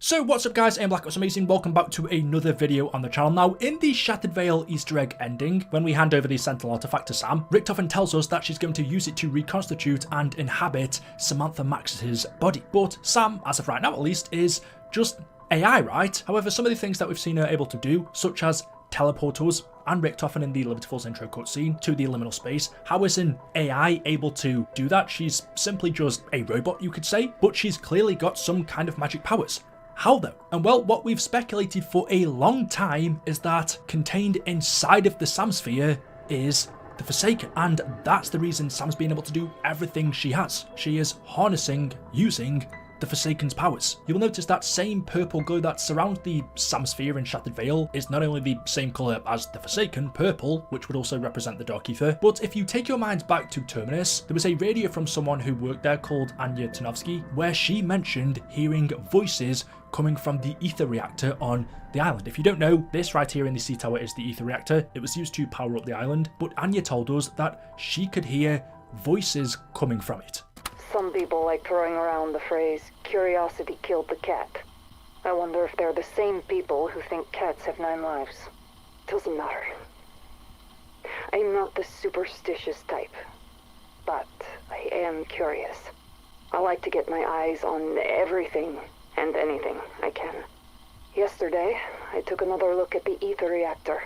So what's up guys, I'm Black, what's amazing, welcome back to another video on the channel. Now in the Shattered Veil Easter egg ending, when we hand over the Sentinel artifact to Sam, Richtofen tells us that she's going to use it to reconstitute and inhabit Samantha Max's body. But Sam, as of right now at least, is just AI, right? However, some of the things that we've seen her able to do, such as teleport us and Richtofen in the Liberty Falls intro cutscene to the liminal space. How is an AI able to do that? She's simply just a robot, you could say, but she's clearly got some kind of magic powers. How though? And well, what we've speculated for a long time is that contained inside of the Sam sphere is the Forsaken, and that's the reason Sam's been able to do everything she has. She is harnessing, using the Forsaken's powers. You will notice that same purple glow that surrounds the Sam sphere in Shattered Veil is not only the same colour as the Forsaken, purple, which would also represent the Dark Ether, but if you take your minds back to Terminus, there was a radio from someone who worked there called Anya Tanovsky, where she mentioned hearing voices coming from the ether reactor on the island. If you don't know, this right here in the sea tower is the ether reactor. It was used to power up the island, but Anya told us that she could hear voices coming from it. Some people like throwing around the phrase, curiosity killed the cat. I wonder if they're the same people who think cats have 9 lives. Doesn't matter. I'm not the superstitious type, but I am curious. I like to get my eyes on everything and anything I can. Yesterday, I took another look at the ether reactor.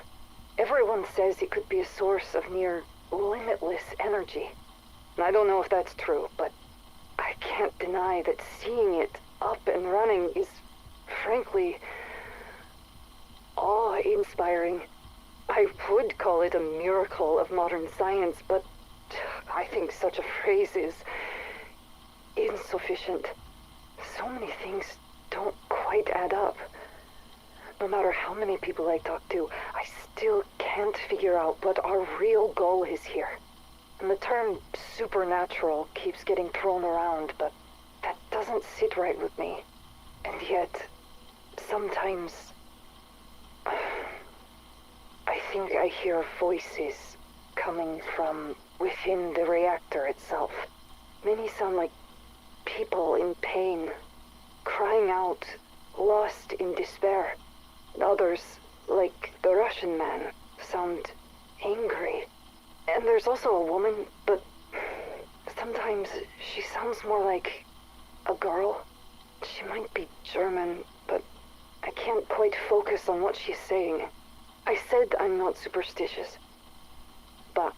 Everyone says it could be a source of near limitless energy. And I don't know if that's true, but I can't deny that seeing it up and running is, frankly, awe-inspiring. I would call it a miracle of modern science, but I think such a phrase is insufficient. So many things don't quite add up. No matter how many people I talk to, I still can't figure out what our real goal is here. And the term supernatural keeps getting thrown around, but that doesn't sit right with me. And yet, sometimes, I think I hear voices coming from within the reactor itself. Many sound like people in pain, crying out, lost in despair. And others, like the Russian man, sound angry. And there's also a woman, but sometimes she sounds more like a girl. She might be German, but I can't quite focus on what she's saying. I said I'm not superstitious, but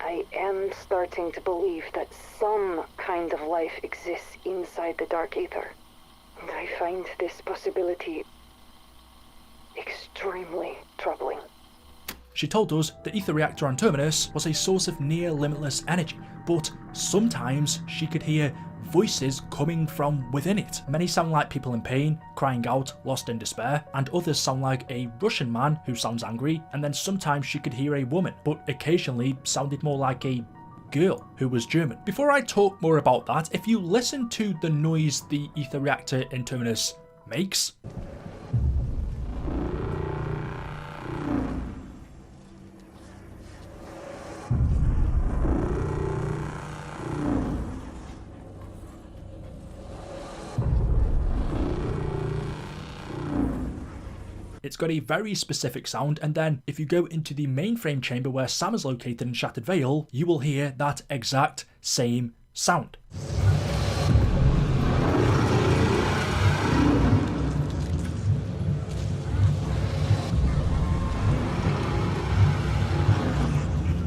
I am starting to believe that some kind of life exists inside the Dark Ether. And I find this possibility extremely troubling. She told us the ether reactor on Terminus was a source of near limitless energy, but sometimes she could hear voices coming from within it. Many sound like people in pain, crying out, lost in despair, and others sound like a Russian man who sounds angry, and then sometimes she could hear a woman, but occasionally sounded more like a girl who was German. Before I talk more about that, if you listen to the noise the ether reactor in Terminus makes, it's got a very specific sound, and then if you go into the mainframe chamber where Sam is located in Shattered Veil, you will hear that exact same sound.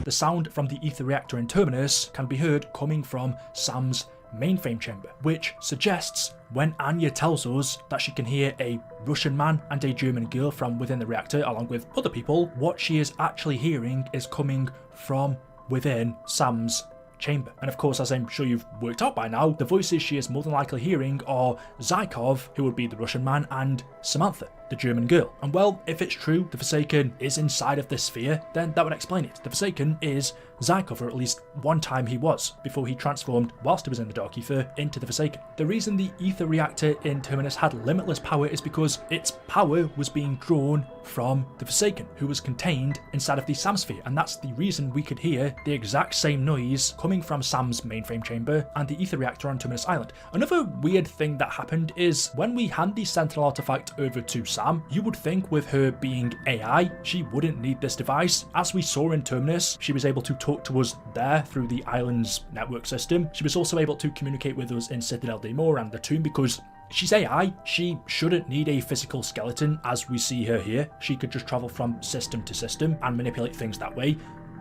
The sound from the ether reactor in Terminus can be heard coming from Sam's mainframe chamber, which suggests when Anya tells us that she can hear a Russian man and a German girl from within the reactor along with other people, what she is actually hearing is coming from within Sam's chamber. And of course, as I'm sure you've worked out by now, the voices she is more than likely hearing are Zykov, who would be the Russian man, and Samantha, the German girl. And well, if it's true the Forsaken is inside of this sphere, then that would explain it. The Forsaken is Zykov, or at least one time he was, before he transformed, whilst he was in the Dark Ether, into the Forsaken. The reason the ether reactor in Terminus had limitless power is because its power was being drawn from the Forsaken, who was contained inside of the Sam sphere, and that's the reason we could hear the exact same noise coming coming from Sam's mainframe chamber and the ether reactor on Terminus Island. Another weird thing that happened is when we hand the Sentinel artifact over to Sam, you would think with her being AI, she wouldn't need this device. As we saw in Terminus, she was able to talk to us there through the island's network system. She was also able to communicate with us in Citadel Daymore and the Tomb because she's AI. She shouldn't need a physical skeleton as we see her here. She could just travel from system to system and manipulate things that way.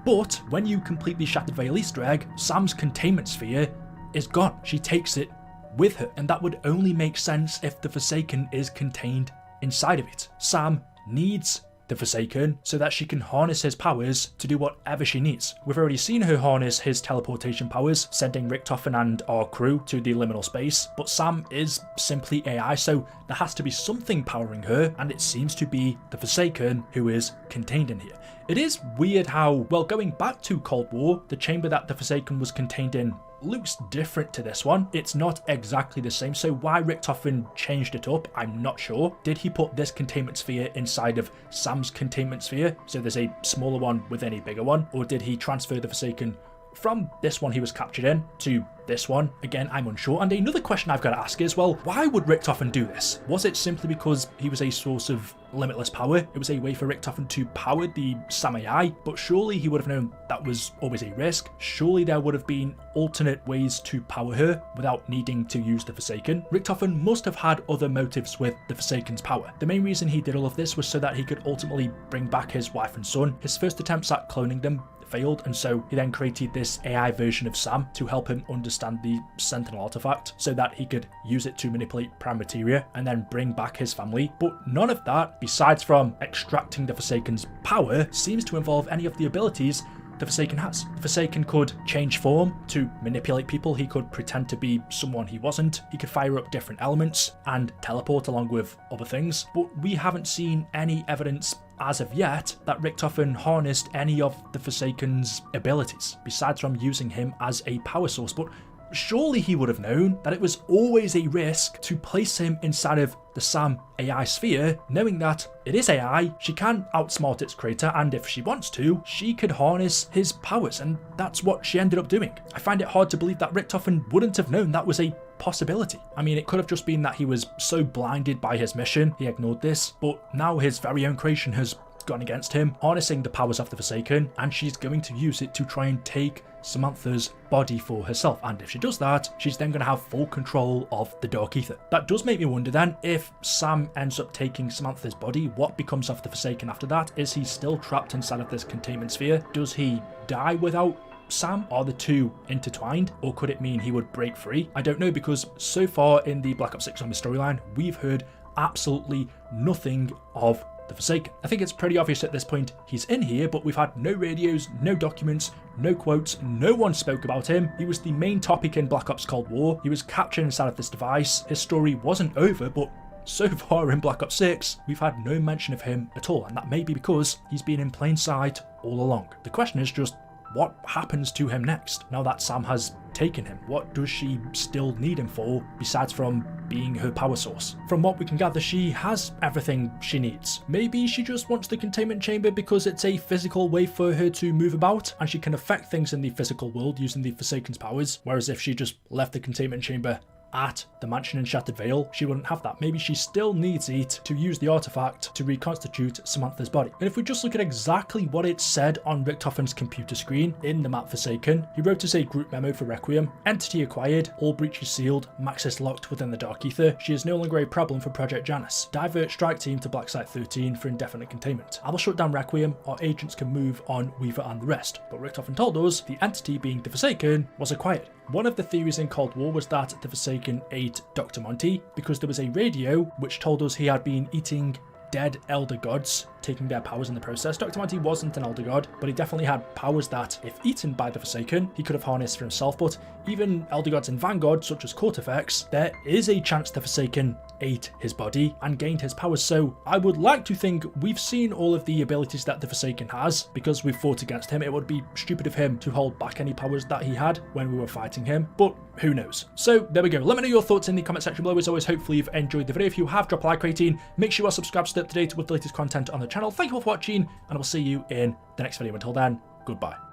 But when you complete the Shattered Veil Easter egg, Sam's containment sphere is gone. She takes it with her, and that would only make sense if the Forsaken is contained inside of it. Sam needs the Forsaken so that she can harness his powers to do whatever she needs. We've already seen her harness his teleportation powers, sending Richtofen and our crew to the liminal space, but Sam is simply AI, so there has to be something powering her, and it seems to be the Forsaken who is contained in here. It is weird how, well, going back to Cold War, the chamber that the Forsaken was contained in looks different to this one. It's not exactly the same, so why Richtofen changed it up, I'm not sure. Did he put this containment sphere inside of Sam's containment sphere, so there's a smaller one within a bigger one, or did he transfer the Forsaken from this one he was captured in to this one? Again, I'm unsure. And another question I've got to ask is, well, why would Richtofen do this? Was it simply because he was a source of limitless power? It was a way for Richtofen to power the Sam AI, but surely he would have known that was always a risk. Surely there would have been alternate ways to power her without needing to use the Forsaken. Richtofen must have had other motives with the Forsaken's power. The main reason he did all of this was so that he could ultimately bring back his wife and son. His first attempts at cloning them failed, and so he then created this AI version of Sam to help him understand the Sentinel artifact so that he could use it to manipulate prime materia and then bring back his family. But none of that, besides from extracting the Forsaken's power, seems to involve any of the abilities the Forsaken has. The Forsaken could change form to manipulate people, he could pretend to be someone he wasn't, he could fire up different elements and teleport along with other things, but we haven't seen any evidence as of yet that Richtofen harnessed any of the Forsaken's abilities, besides from using him as a power source. But surely he would have known that it was always a risk to place him inside of the Sam AI sphere, knowing that it is AI, she can outsmart its creator, and if she wants to, she could harness his powers, and that's what she ended up doing. I find it hard to believe that Richtofen wouldn't have known that was a possibility. I mean, it could have just been that he was so blinded by his mission, he ignored this, but now his very own creation has gone against him, harnessing the powers of the Forsaken, and she's going to use it to try and take Samantha's body for herself, and if she does that, she's then going to have full control of the Dark Ether. That does make me wonder then, if Sam ends up taking Samantha's body, what becomes of the Forsaken after that? Is he still trapped inside of this containment sphere? Does he die without Sam? Are the two intertwined, or could it mean he would break free? I don't know, because so far in the Black Ops 6 Zombie storyline, we've heard absolutely nothing of the Forsaken. I think it's pretty obvious at this point he's in here, but we've had no radios, no documents, no quotes, no one spoke about him. He was the main topic in Black Ops Cold War. He was captured inside of this device. His story wasn't over, but so far in Black Ops 6, we've had no mention of him at all, and that may be because he's been in plain sight all along. The question is just, what happens to him next? Now that Sam has taken him, what does she still need him for, besides from being her power source? From what we can gather, she has everything she needs. Maybe she just wants the containment chamber because it's a physical way for her to move about, and she can affect things in the physical world using the Forsaken's powers, whereas if she just left the containment chamber at the mansion in Shattered Veil, she wouldn't have that. Maybe she still needs it to use the artifact to reconstitute Samantha's body. And if we just look at exactly what it said on Richtofen's computer screen in the map Forsaken, he wrote us a group memo for Requiem. Entity acquired, all breaches sealed, Maxis locked within the Dark Ether. She is no longer a problem for Project Janus. Divert strike team to Black Site 13 for indefinite containment. I will shut down Requiem, our agents can move on Weaver and the rest. But Richtofen told us the entity, being the Forsaken, was acquired. One of the theories in Cold War was that the Forsaken ate Dr. Monty because there was a radio which told us he had been eating dead elder gods, taking their powers in the process. Dr. Monty wasn't an elder god, but he definitely had powers that, if eaten by the Forsaken, he could have harnessed for himself. But even elder gods in Vanguard, such as Cortifex, there is a chance the Forsaken ate his body and gained his powers. So I would like to think we've seen all of the abilities that the Forsaken has because we've fought against him. It would be stupid of him to hold back any powers that he had when we were fighting him, but who knows? So there we go. Let me know your thoughts in the comment section below. As always, hopefully you've enjoyed the video. If you have, drop a like rating. Make sure you are subscribed to stay up to date with the latest content on the channel. Thank you all for watching, and I will see you in the next video. Until then, goodbye.